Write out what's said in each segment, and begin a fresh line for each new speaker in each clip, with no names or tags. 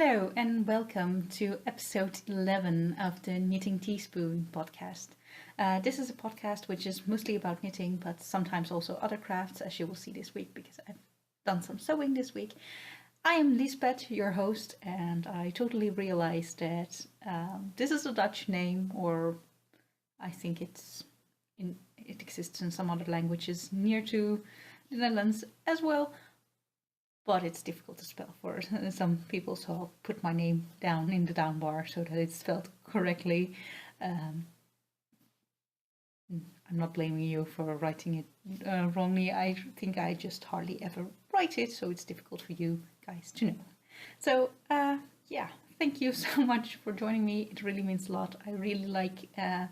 Hello and welcome to episode 11 of the Knitting Teaspoon podcast. This is a podcast which is mostly about knitting, but sometimes also other crafts, as you will see this week, because I've done some sewing this week. I am Liesbeth, your host, and I totally realized that this is a Dutch name, or I think it exists in some other languages near to the Netherlands as well. But it's difficult to spell for some people, so I'll put my name down in the down bar so that it's spelled correctly. I'm not blaming you for writing it wrongly. I think I just hardly ever write it, so it's difficult for you guys to know. So, thank you so much for joining me. It really means a lot. I really like to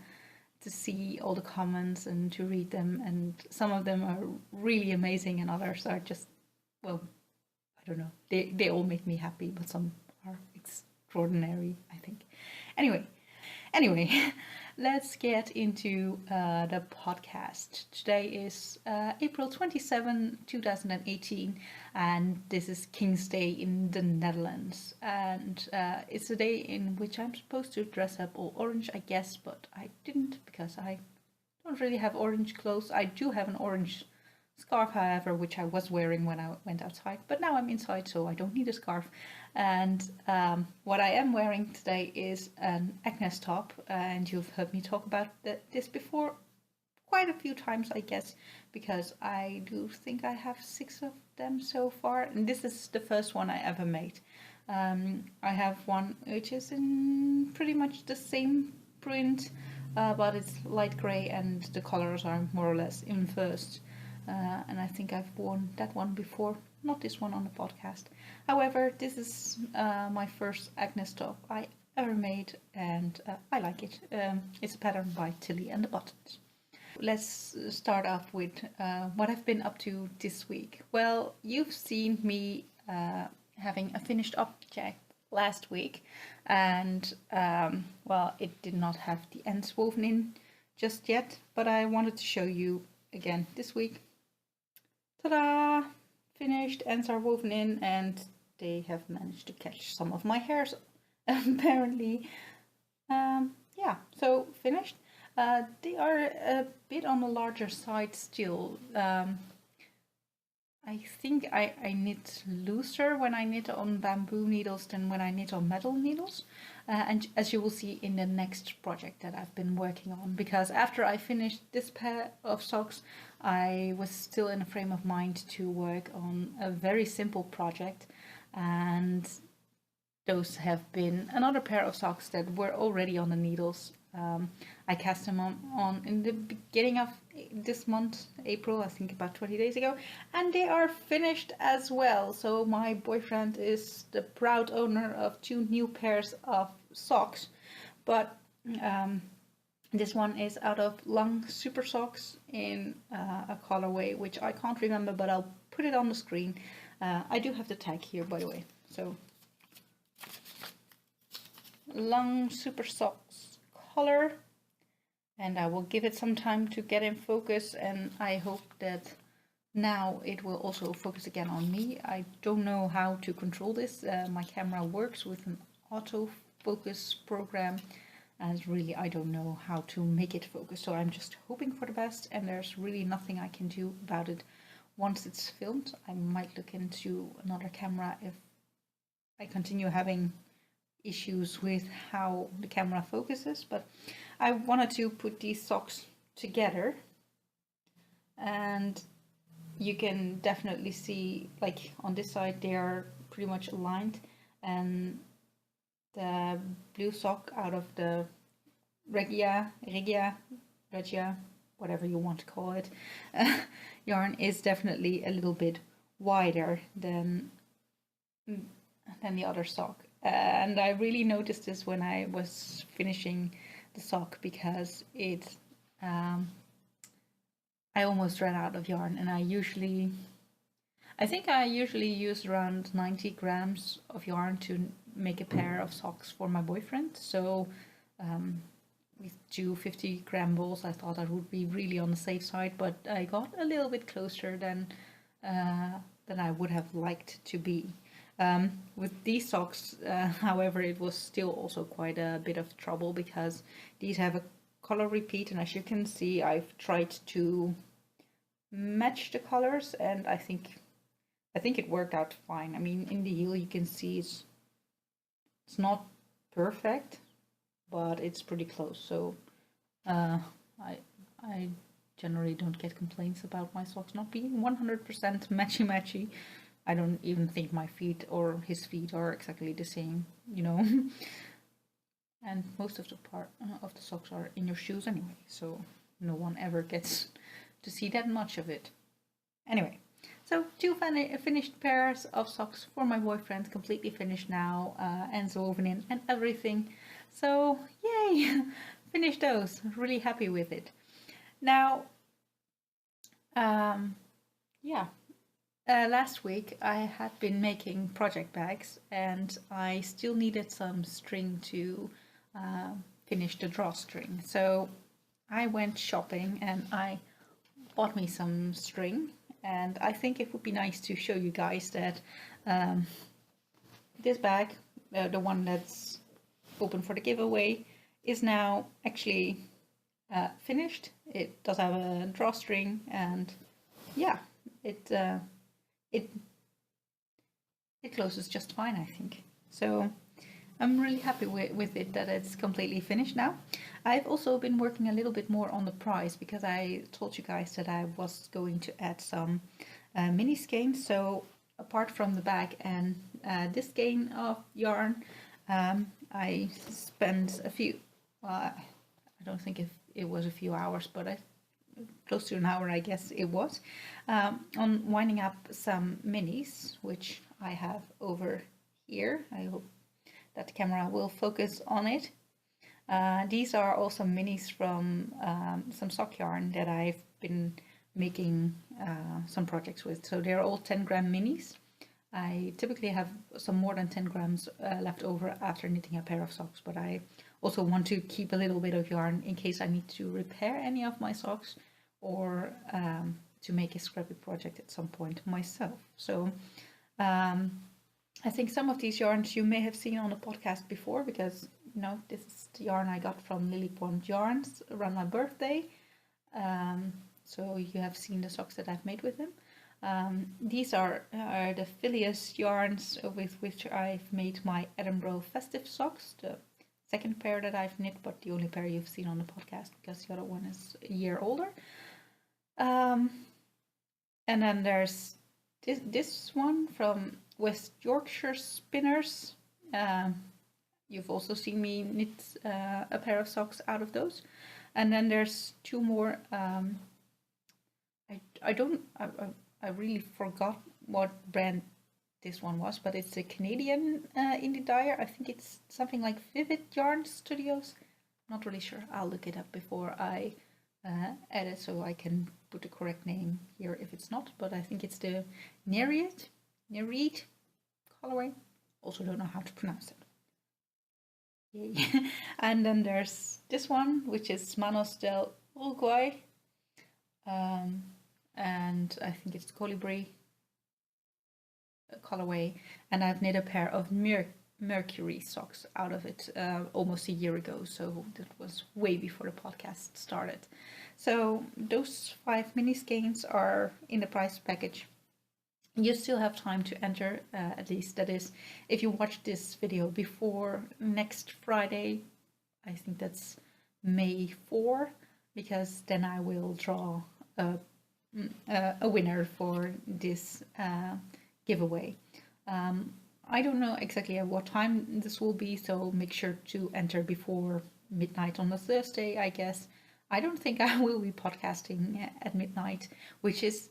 see all the comments and to read them, and some of them are really amazing and others are just, well, I don't know. They all make me happy, but some are extraordinary, I think. Anyway, let's get into the podcast. Today is April 27, 2018, and this is King's Day in the Netherlands. And it's a day in which I'm supposed to dress up all orange, I guess, but I didn't because I don't really have orange clothes. I do have an orange scarf, however, which I was wearing when I went outside, but now I'm inside, so I don't need a scarf. And what I am wearing today is an Agnes top, and you've heard me talk about this before quite a few times, I guess, because I do think I have 6 of them so far, and this is the first one I ever made. I have one which is in pretty much the same print, but it's light grey and the colors are more or less inversed. And I think I've worn that one before, not this one on the podcast. However, this is my first Agnes top I ever made, and I like it. It's a pattern by Tilly and the Buttons. Let's start off with what I've been up to this week. Well, you've seen me having a finished object last week, and it did not have the ends woven in just yet, but I wanted to show you again this week. Ta-da! Finished, ends are woven in, and they have managed to catch some of my hairs, apparently. So finished. They are a bit on the larger side still. I think I knit looser when I knit on bamboo needles than when I knit on metal needles. And as you will see in the next project that I've been working on, because after I finished this pair of socks, I was still in a frame of mind to work on a very simple project, and those have been another pair of socks that were already on the needles. I cast them on in the beginning of this month, April, I think about 20 days ago, and they are finished as well. So my boyfriend is the proud owner of 2 new pairs of socks, but this one is out of long Super Soxx in a colorway which I can't remember, but I'll put it on the screen. I do have the tag here, by the way. So long Super Soxx color, and I will give it some time to get in focus, and I hope that now it will also focus again on me. I don't know how to control this. My camera works with an autofocus program, and really I don't know how to make it focus, so I'm just hoping for the best, and there's really nothing I can do about it once it's filmed. I might look into another camera if I continue having issues with how the camera focuses, but I wanted to put these socks together, and you can definitely see, like on this side they are pretty much aligned, and the blue sock out of the Regia, whatever you want to call it, yarn is definitely a little bit wider than the other sock. And I really noticed this when I was finishing the sock, because I almost ran out of yarn, and I think I usually use around 90 grams of yarn to make a pair of socks for my boyfriend. So with 2 50-gram balls, I thought I would be really on the safe side, but I got a little bit closer than I would have liked to be. With these socks, however, it was still also quite a bit of trouble because these have a color repeat, and as you can see, I've tried to match the colors, and I think it worked out fine. I mean, in the heel you can see it's not perfect, but it's pretty close. So I generally don't get complaints about my socks not being 100% matchy. I don't even think my feet or his feet are exactly the same, you know. And most of the part of the socks are in your shoes anyway, so no one ever gets to see that much of it. Anyway, so 2 finished pairs of socks for my boyfriend, completely finished now, and woven in and everything. So yay, finished those. Really happy with it. Now, last week I had been making project bags, and I still needed some string to finish the drawstring. So I went shopping and I bought me some string, and I think it would be nice to show you guys that this bag, the one that's open for the giveaway, is now actually finished. It does have a drawstring, and yeah, it closes just fine, I think. So I'm really happy with it, that it's completely finished now. I've also been working a little bit more on the price, because I told you guys that I was going to add some mini-skeins. So apart from the bag and this skein of yarn, I spent a few, I don't think it was a few hours, but close to an hour, I guess it was, on winding up some minis, which I have over here. I hope that the camera will focus on it. These are also minis from some sock yarn that I've been making some projects with. So they're all 10-gram minis. I typically have some more than 10 grams left over after knitting a pair of socks, but I also want to keep a little bit of yarn in case I need to repair any of my socks, or to make a scrappy project at some point myself. So I think some of these yarns you may have seen on the podcast before, because you know, this is the yarn I got from Lilypond yarns around my birthday. So you have seen the socks that I've made with them. These are the Phileas yarns with which I've made my Edinburgh festive socks, the second pair that I've knit, but the only pair you've seen on the podcast, because the other one is a year older. And then there's this one from West Yorkshire Spinners. You've also seen me knit a pair of socks out of those. And then there's 2 more. I really forgot what brand this one was, but it's a Canadian indie dyer. I think it's something like Vivid Yarn Studios. Not really sure. I'll look it up before I edit, so I can put the correct name here if it's not. But I think it's the Nereid colorway. Also don't know how to pronounce it. Yay. And then there's this one, which is Manos del Uruguay. And I think it's colibri colorway, and I've knit a pair of Mercury socks out of it almost a year ago, so that was way before the podcast started. So those 5 mini skeins are in the price package. You still have time to enter, at least that is if you watch this video before next Friday. I think that's May 4, because then I will draw a winner for this giveaway. I don't know exactly at what time this will be, so make sure to enter before midnight on the Thursday, I guess. I don't think I will be podcasting at midnight, which is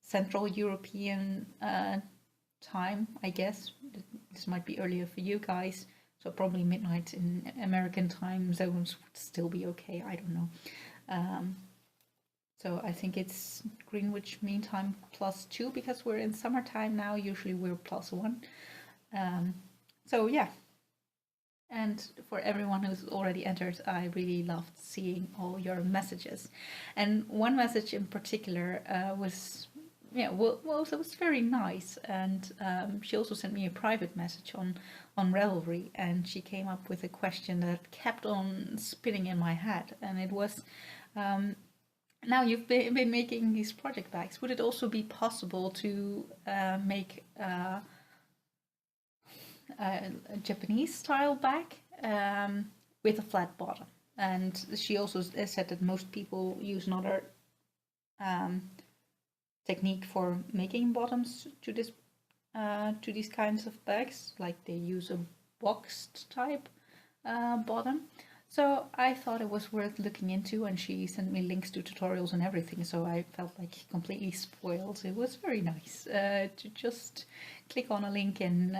Central European time, I guess. This might be earlier for you guys, so probably midnight in American time zones would still be okay. I don't know. So I think it's Greenwich Mean Time +2, because we're in summertime now. Usually we're +1. So yeah. And for everyone who's already entered, I really loved seeing all your messages. And one message in particular was yeah, well, so it was very nice, and she also sent me a private message on Ravelry, and she came up with a question that kept on spinning in my head, and it was, now you've been making these project bags. Would it also be possible to make a Japanese style bag with a flat bottom? And she also said that most people use another technique for making bottoms to this to these kinds of bags, like they use a boxed type bottom. So I thought it was worth looking into, and she sent me links to tutorials and everything, so I felt like completely spoiled. It was very nice to just click on a link and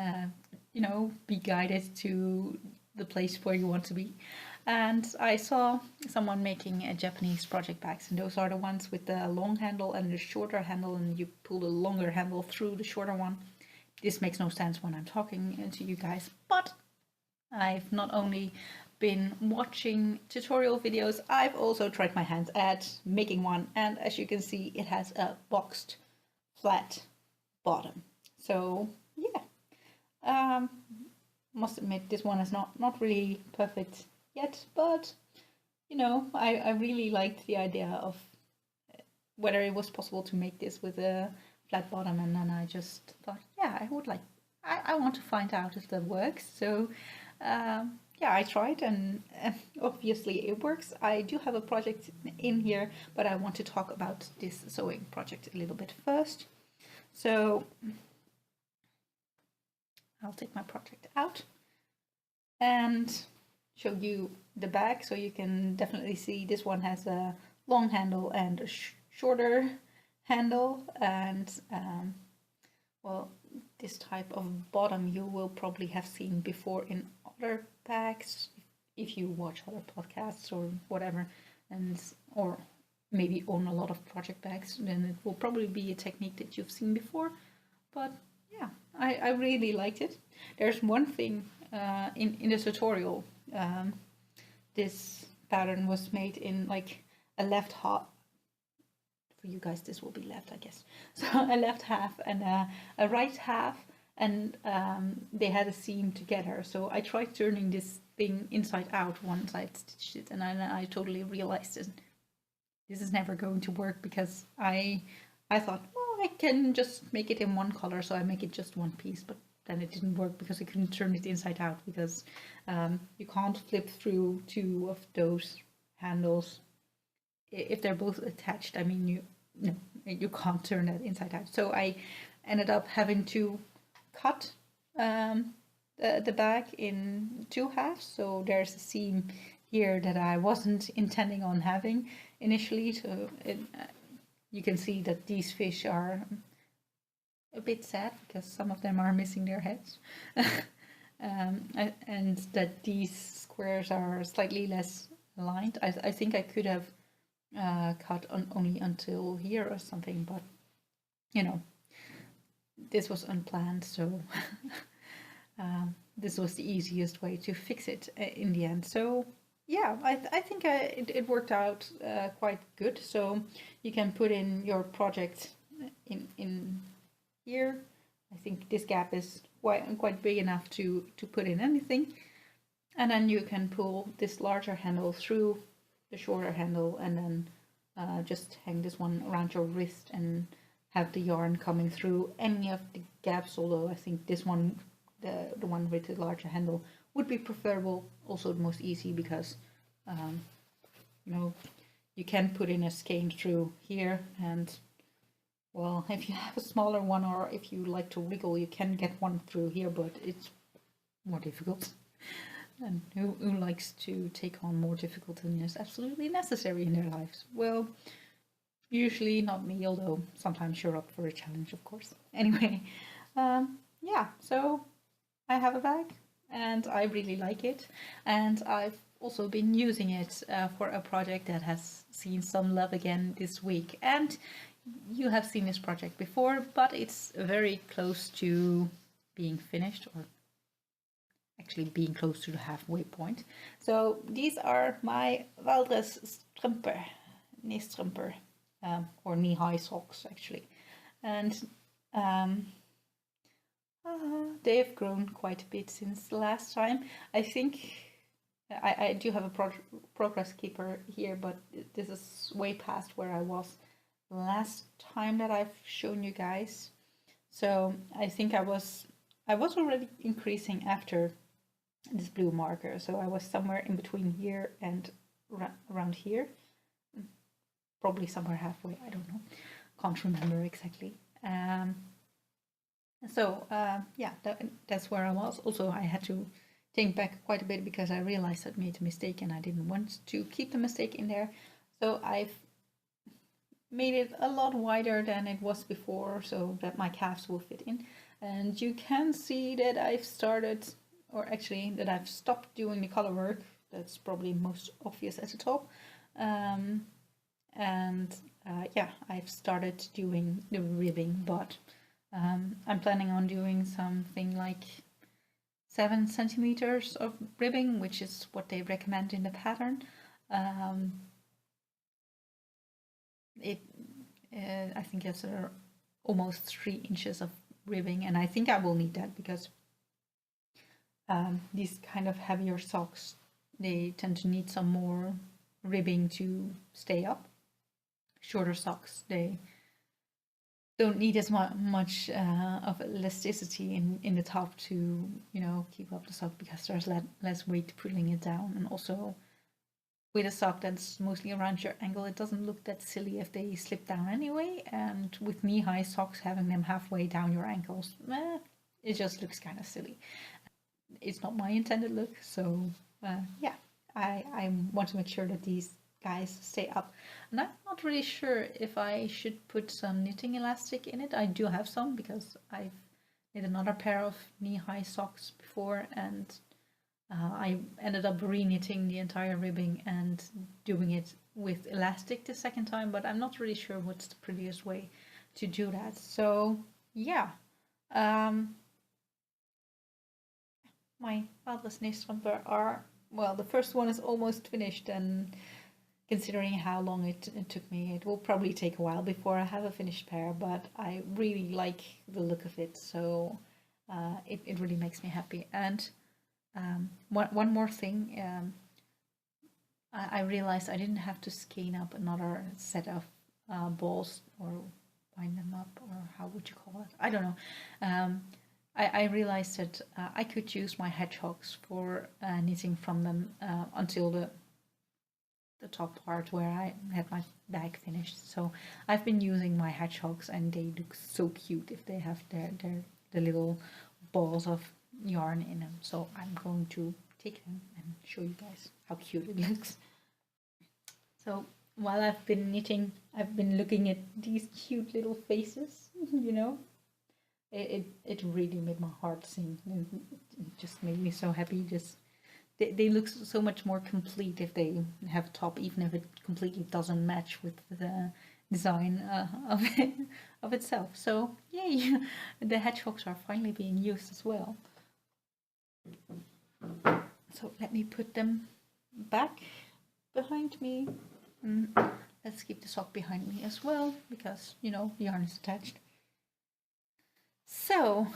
you know, be guided to the place where you want to be. And I saw someone making a Japanese project bags, and those are the ones with the long handle and the shorter handle, and you pull the longer handle through the shorter one. This makes no sense when I'm talking to you guys, but I've not only been watching tutorial videos, I've also tried my hands at making one, and as you can see, it has a boxed flat bottom. So yeah, must admit this one is not really perfect yet, but you know, I really liked the idea of whether it was possible to make this with a flat bottom, and then I just thought, yeah, I would like, I want to find out if that works. So yeah, I tried, and obviously it works. I do have a project in here, but I want to talk about this sewing project a little bit first. So I'll take my project out and show you the bag, so you can definitely see this one has a long handle and a shorter handle, and well, this type of bottom you will probably have seen before in other bags if you watch other podcasts or whatever, and or maybe own a lot of project bags, then it will probably be a technique that you've seen before. But yeah, I really liked it. There's one thing in the tutorial. This pattern was made in like a left half. For you guys, this will be left, I guess. So a left half and a right half, and they had a seam together. So I tried turning this thing inside out once I stitched it, and I totally realized that this is never going to work, because I thought, well, I can just make it in one color, so I make it just one piece, but then it didn't work because I couldn't turn it inside out, because you can't flip through two of those handles if they're both attached. I mean, you can't turn that inside out. So I ended up having to cut the bag in two halves. So there's a seam here that I wasn't intending on having initially. So you can see that these fish are a bit sad because some of them are missing their heads. And that these squares are slightly less aligned. I think I could have cut only until here or something, but you know, this was unplanned, so this was the easiest way to fix it in the end. So yeah, I think it worked out quite good. So you can put in your project in here. I think this gap is quite big enough to put in anything, and then you can pull this larger handle through the shorter handle, and then just hang this one around your wrist and have the yarn coming through any of the gaps, although I think this one, the one with the larger handle, would be preferable, also the most easy, because you know, you can put in a skein through here, and well, if you have a smaller one, or if you like to wriggle, you can get one through here, but it's more difficult. And who likes to take on more difficult than is absolutely necessary in their lives? Well, usually not me, although sometimes you're up for a challenge, of course. Anyway, yeah, so I have a bag and I really like it, and I've also been using it for a project that has seen some love again this week. And you have seen this project before, but it's very close to being finished, or actually being close to the halfway point. So these are my Waldres strumper, knee strumper, or knee-high socks actually. and they have grown quite a bit since the last time. I think I do have a progress keeper here, but this is way past where I was last time that I've shown you guys. So I think I was already increasing after this blue marker. So I was somewhere in between here and around here. Probably somewhere halfway, I don't know. Can't remember exactly. Yeah, that's where I was. Also, I had to think back quite a bit because I realized I'd made a mistake and I didn't want to keep the mistake in there. So I've made it a lot wider than it was before so that my calves will fit in. And you can see that I've started, or actually that I've stopped doing the color work. That's probably most obvious at the top. Yeah, I've started doing the ribbing, but I'm planning on doing something like 7 centimeters of ribbing, which is what they recommend in the pattern. I think it's almost 3 inches of ribbing, and I think I will need that because these kind of heavier socks, they tend to need some more ribbing to stay up. Shorter socks, they don't need as much of elasticity in the top to, you know, keep up the sock because there's less weight pulling it down. And also with a sock that's mostly around your ankle, it doesn't look that silly if they slip down anyway. And with knee-high socks, having them halfway down your ankles, it just looks kind of silly. It's not my intended look, so yeah, I want to make sure that these guys stay up. And I'm not really sure if I should put some knitting elastic in it. I do have some because I've made another pair of knee-high socks before, and I ended up re-knitting the entire ribbing and doing it with elastic the second time, but I'm not really sure what's the prettiest way to do that. So yeah, my Wildless Nistramper are, well, the first one is almost finished, and considering how long it took me, it will probably take a while before I have a finished pair, but I really like the look of it, so it really makes me happy. And one more thing, I realized I didn't have to skein up another set of balls or wind them up, or how would you call it? I don't know. I realized that I could use my hedgehogs for knitting from them until the top part where I had my bag finished. So I've been using my hedgehogs, and they look so cute if they have the little balls of yarn in them. So I'm going to take them and show you guys how cute it looks. So while I've been knitting, I've been looking at these cute little faces, you know. It really made my heart sing. It just made me so happy. Just they look so much more complete if they have a top, even if it completely doesn't match with the design of itself. So yay, the hedgehogs are finally being used as well. So let me put them back behind me. Let's keep the sock behind me as well because, you know, the yarn is attached. So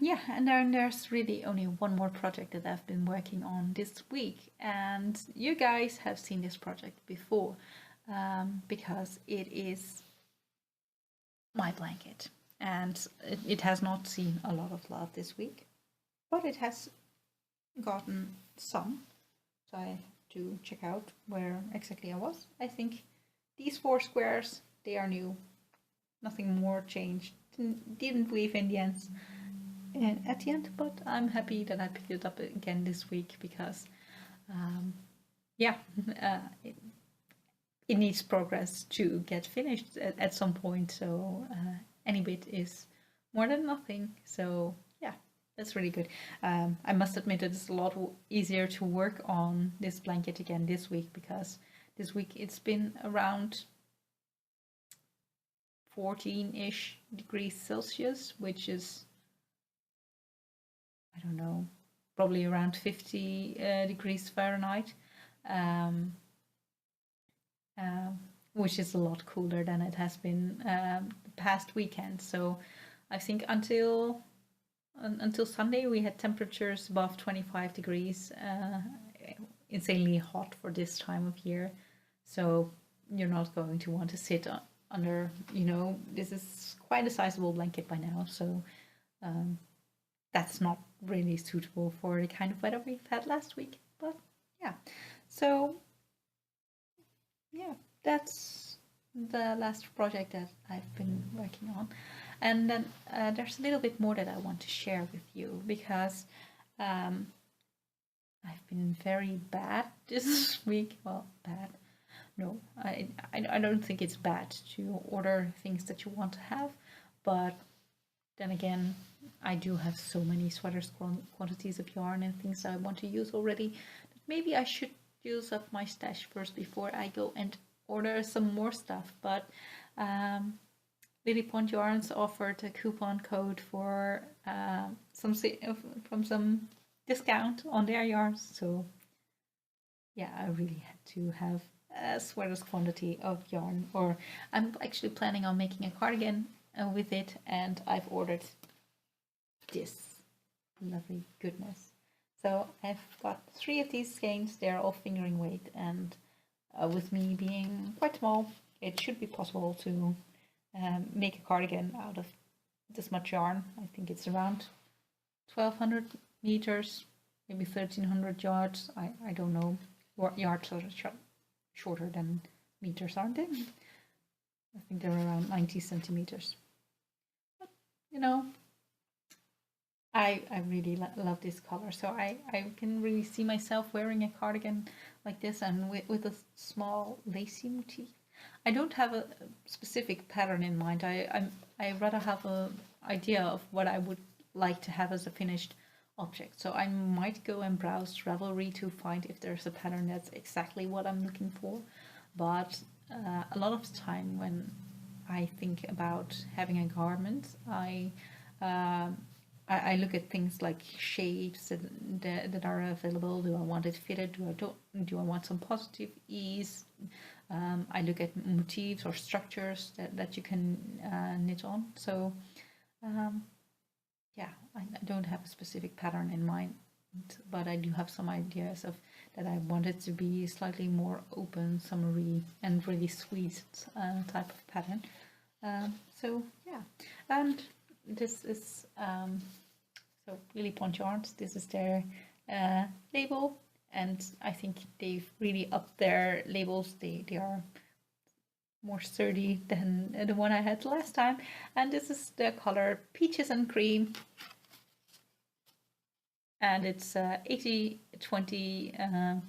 yeah, and then there's really only one more project that I've been working on this week, and you guys have seen this project before because it is my blanket, and it has not seen a lot of love this week, but it has gotten some. So I have to check out where exactly I was. I think these 4 squares, they are new, nothing more changed. Didn't weave in the ends at the end, but I'm happy that I picked it up again this week because yeah, it needs progress to get finished at some point, so any bit is more than nothing. So yeah, that's really good. I must admit that it's a lot easier to work on this blanket again this week because this week it's been around 14-ish degrees Celsius, which is, I don't know, probably around 50 degrees Fahrenheit, which is a lot cooler than it has been the past weekend. So I think until Sunday we had temperatures above 25 degrees, insanely hot for this time of year. So you're not going to want to sit under, this is quite a sizable blanket by now. So that's not really suitable for the kind of weather we've had last week. But yeah, so yeah, that's the last project that I've been working on. And then there's a little bit more that I want to share with you, because I've been very bad this week. Well, bad. No, I don't think it's bad to order things that you want to have, but then again, I do have so many sweaters, quantities of yarn and things I want to use already, that maybe I should use up my stash first before I go and order some more stuff. But Lilypond yarns offered a coupon code for some discount on their yarns, so yeah, I really had to have a sweater's quantity of yarn, or I'm actually planning on making a cardigan with it, and I've ordered this lovely goodness. So I've got 3 of these skeins. They're all fingering weight, and with me being quite small, it should be possible to make a cardigan out of this much yarn. I think it's around 1200 meters, maybe 1300 yards. I don't know. Yards are shorter than meters, aren't they? I think they're around 90 centimeters. But, I really love this color, so I can really see myself wearing a cardigan like this, and with a small lacy motif. I don't have a specific pattern in mind. I rather have an idea of what I would like to have as a finished object. So I might go and browse Ravelry to find if there's a pattern that's exactly what I'm looking for. But a lot of the time when I think about having a garment, I look at things like shapes that are available. Do I want it fitted? Do I want some positive ease? I look at motifs or structures that you can knit on. So yeah, I don't have a specific pattern in mind, but I do have some ideas of that I want it to be slightly more open, summery, and really sweet type of pattern. So yeah, and this is so Lilypond yarns. This is their label, and I think they've really upped their labels. They are more sturdy than the one I had last time. And this is the color Peaches and Cream, and it's 80/20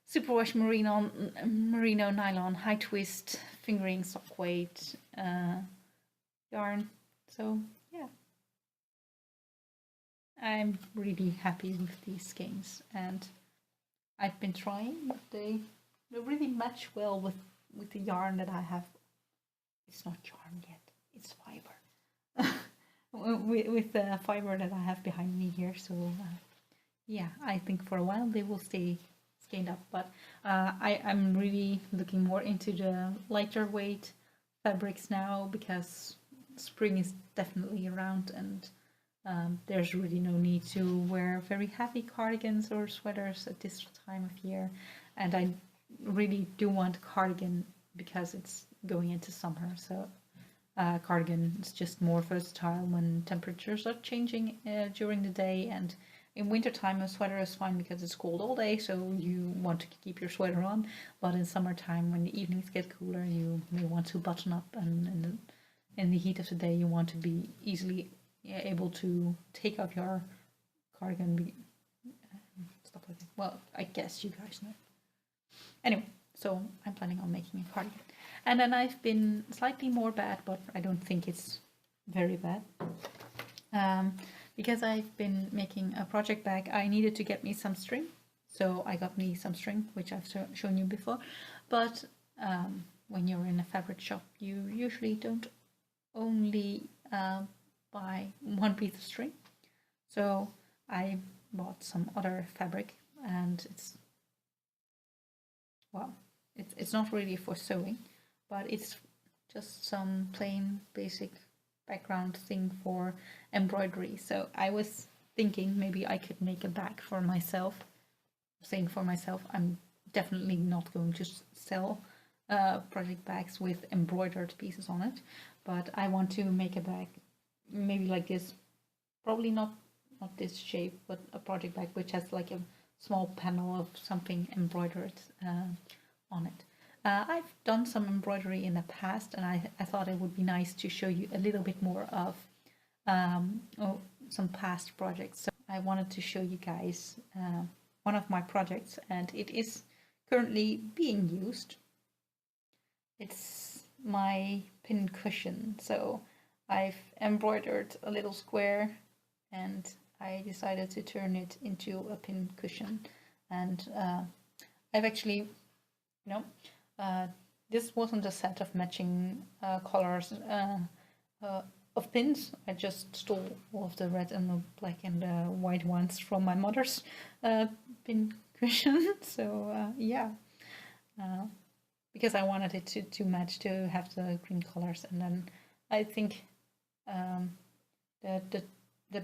superwash merino nylon high twist fingering sock weight yarn. So yeah, I'm really happy with these skeins, and I've been trying, but they really match well with the yarn that I have. It's not yarn yet, it's fiber. with the fiber that I have behind me here. So yeah, I think for a while they will stay skeined up, but I'm really looking more into the lighter weight fabrics now, because spring is definitely around, and there's really no need to wear very heavy cardigans or sweaters at this time of year. And I really do want a cardigan because it's going into summer, so cardigan is just more versatile when temperatures are changing during the day. And in wintertime a sweater is fine because it's cold all day, so you want to keep your sweater on. But in summertime, when the evenings get cooler, you may want to button up, and in the heat of the day you want to be easily able to take off your cardigan. Stop like that. Well, I guess you guys know. Anyway, so I'm planning on making a cardigan. And then I've been slightly more bad, but I don't think it's very bad. Because I've been making a project bag, I needed to get me some string. So I got me some string, which I've shown you before. But when you're in a fabric shop, you usually don't only buy one piece of string. So I bought some other fabric, and it's not really for sewing, but it's just some plain basic background thing for embroidery. So I was thinking maybe I could make a bag for myself. Saying for myself, I'm definitely not going to sell project bags with embroidered pieces on it, but I want to make a bag maybe like this, probably not this shape, but a project bag which has like a small panel of something embroidered on it. I've done some embroidery in the past, and I thought it would be nice to show you a little bit more of some past projects. So I wanted to show you guys one of my projects, and it is currently being used. It's my pin cushion. So I've embroidered a little square and I decided to turn it into a pin cushion. And I've actually, this wasn't a set of matching colors of pins. I just stole all of the red and the black and the white ones from my mother's pin cushion. So yeah, because I wanted it to match, to have the green colors. And then I think the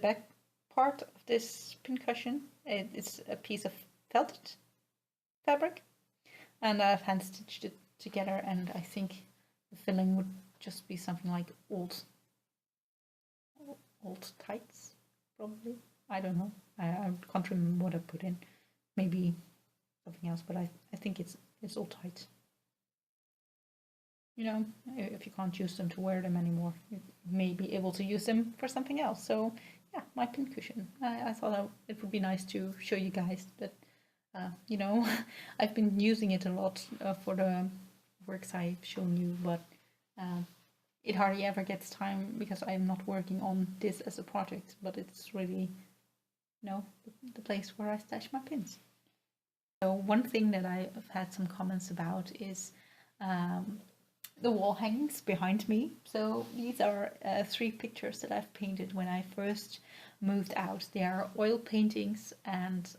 back part of this pin cushion, it's a piece of felted fabric, and I've hand stitched it together, and I think the filling would just be something like old tights, probably. I don't know. I can't remember what I put in. Maybe something else, but I think it's all tight. If you can't use them to wear them anymore, you may be able to use them for something else. So yeah, my pin cushion. I thought it would be nice to show you guys that, I've been using it a lot for the works I've shown you, but it hardly ever gets time because I'm not working on this as a project, but it's really, the place where I stash my pins. So one thing that I've had some comments about is the wall hangings behind me. So these are 3 pictures that I've painted when I first moved out. They are oil paintings, and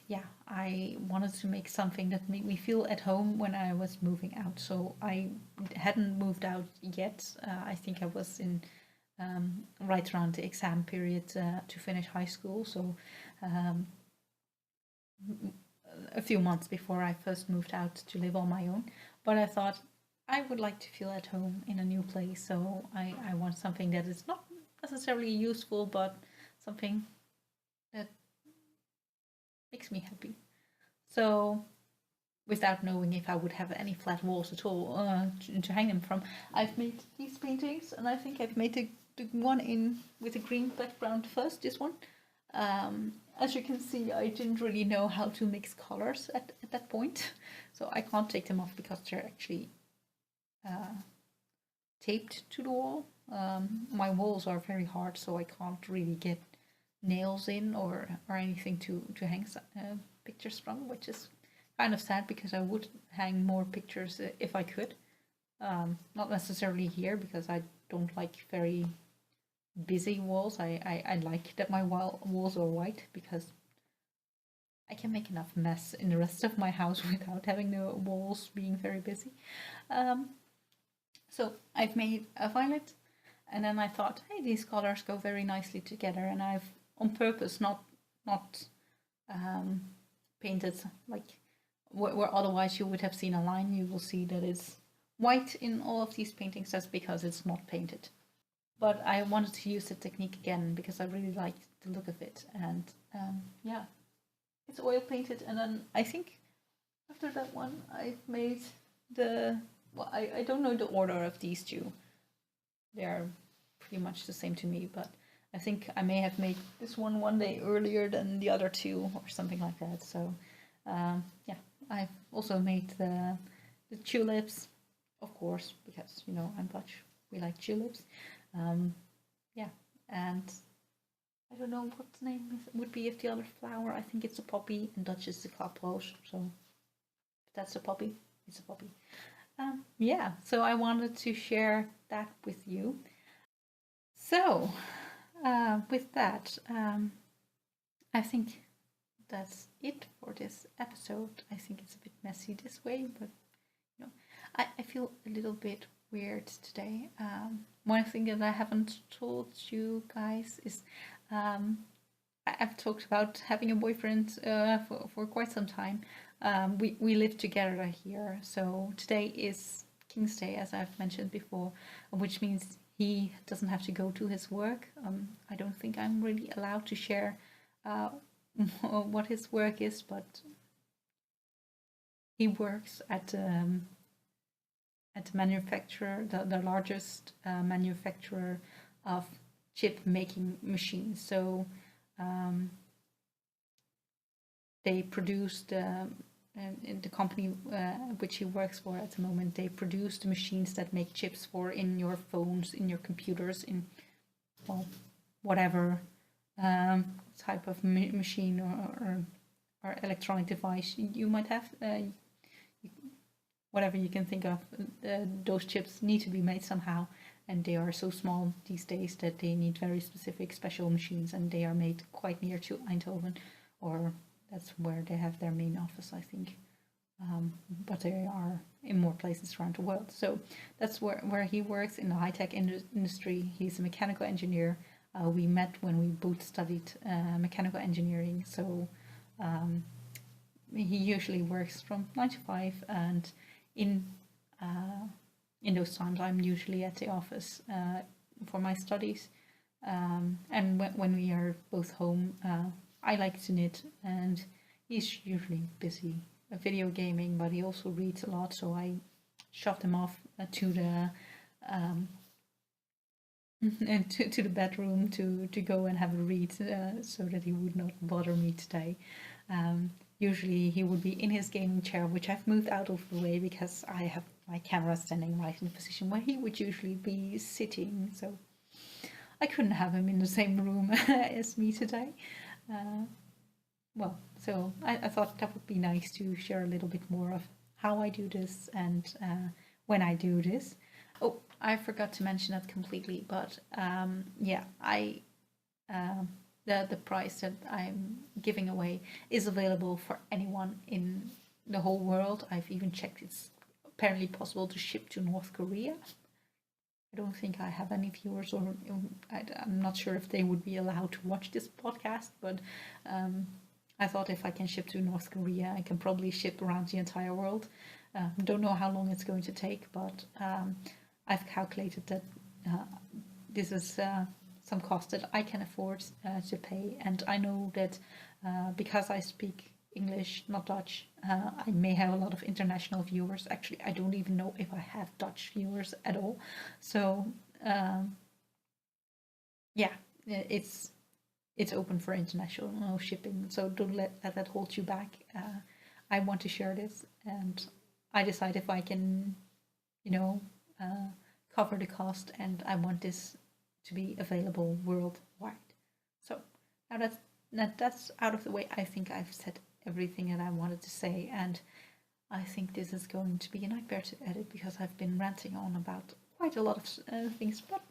yeah, I wanted to make something that made me feel at home when I was moving out. So I hadn't moved out yet. I think I was in right around the exam period to finish high school. So a few months before I first moved out to live on my own. But I thought I would like to feel at home in a new place. So I want something that is not necessarily useful, but something that makes me happy. So without knowing if I would have any flat walls at all to hang them from, I've made these paintings, and I think I've made the one in with a green background first, this one. As you can see, I didn't really know how to mix colors at that point, so I can't take them off because they're actually taped to the wall. My walls are very hard, so I can't really get nails in or anything to hang pictures from, which is kind of sad because I would hang more pictures if I could. Not necessarily here because I don't like very busy walls. I like that my walls are white because I can make enough mess in the rest of my house without having the walls being very busy. So I've made a violet, and then I thought, hey, these colors go very nicely together, and I've on purpose not painted like where otherwise you would have seen a line. You will see that it's white in all of these paintings. That's because it's not painted. But I wanted to use the technique again because I really liked the look of it, and yeah, it's oil painted. And then I think after that one I've made I don't know the order of these two. They are pretty much the same to me, but I think I may have made this one day earlier than the other two or something like that. So yeah, I've also made the tulips, of course, because I'm Dutch. We like tulips. Yeah, and I don't know what the name would be of the other flower. I think it's a poppy. In Dutch it's the klaproos. So if that's a poppy, it's a poppy. Yeah, so I wanted to share that with you. So with that, I think that's it for this episode. I think it's a bit messy this way, but I feel a little bit weird today. One thing that I haven't told you guys is I've talked about having a boyfriend for quite some time. We live together here, so today is King's Day, as I've mentioned before, which means he doesn't have to go to his work. I don't think I'm really allowed to share what his work is, but he works at the manufacturer, the largest manufacturer of chip making machines. So they produce in the company which he works for at the moment, they produce the machines that make chips for in your phones, in your computers, in, well, whatever type of machine or electronic device you might have. Whatever you can think of, those chips need to be made somehow, and they are so small these days that they need very specific special machines, and they are made quite near to Eindhoven, or that's where they have their main office, I think. But they are in more places around the world. So that's where he works, in the high-tech industry. He's a mechanical engineer. We met when we both studied mechanical engineering, so he usually works from 9 to 5, and in those times I'm usually at the office for my studies, and when we are both home, I like to knit, and he's usually busy video gaming, but he also reads a lot, so I shoved him off to the to the bedroom to go and have a read, so that he would not bother me today. Usually he would be in his gaming chair, which I've moved out of the way because I have my camera standing right in the position where he would usually be sitting, so I couldn't have him in the same room as me today. Well, so I thought that would be nice to share a little bit more of how I do this and when I do this. Oh, I forgot to mention that completely, but yeah, the prize that I'm giving away is available for anyone in the whole world. I've even checked it's apparently possible to ship to North Korea. I don't think I have any viewers, or I'm not sure if they would be allowed to watch this podcast, but I thought if I can ship to North Korea, I can probably ship around the entire world. Don't know how long it's going to take, but I've calculated that this is some cost that I can afford to pay, and I know that because I speak English, not Dutch, I may have a lot of international viewers. Actually, I don't even know if I have Dutch viewers at all. So yeah, it's open for international shipping, so don't let that hold you back. I want to share this, and I decide if I can, cover the cost, and I want this to be available worldwide. So now that's out of the way, I think I've said everything that I wanted to say, and I think this is going to be a nightmare to edit because I've been ranting on about quite a lot of things, but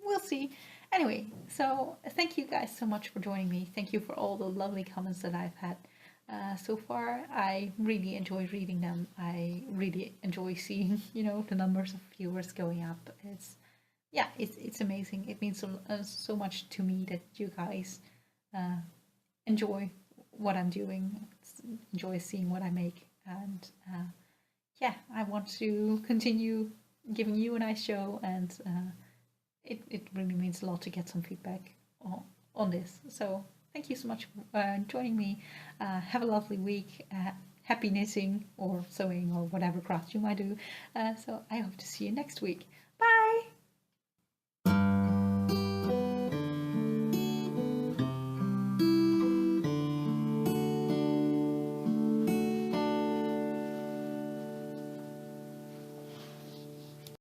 we'll see. Anyway, so thank you guys so much for joining me. Thank you for all the lovely comments that I've had so far. I really enjoy reading them. I really enjoy seeing, the numbers of viewers going up. It's amazing. It means so much to me that you guys enjoy what I'm doing, enjoy seeing what I make, and I want to continue giving you a nice show, and it really means a lot to get some feedback on this. So thank you so much for joining me. Have a lovely week. Happy knitting or sewing or whatever craft you might do. So I hope to see you next week.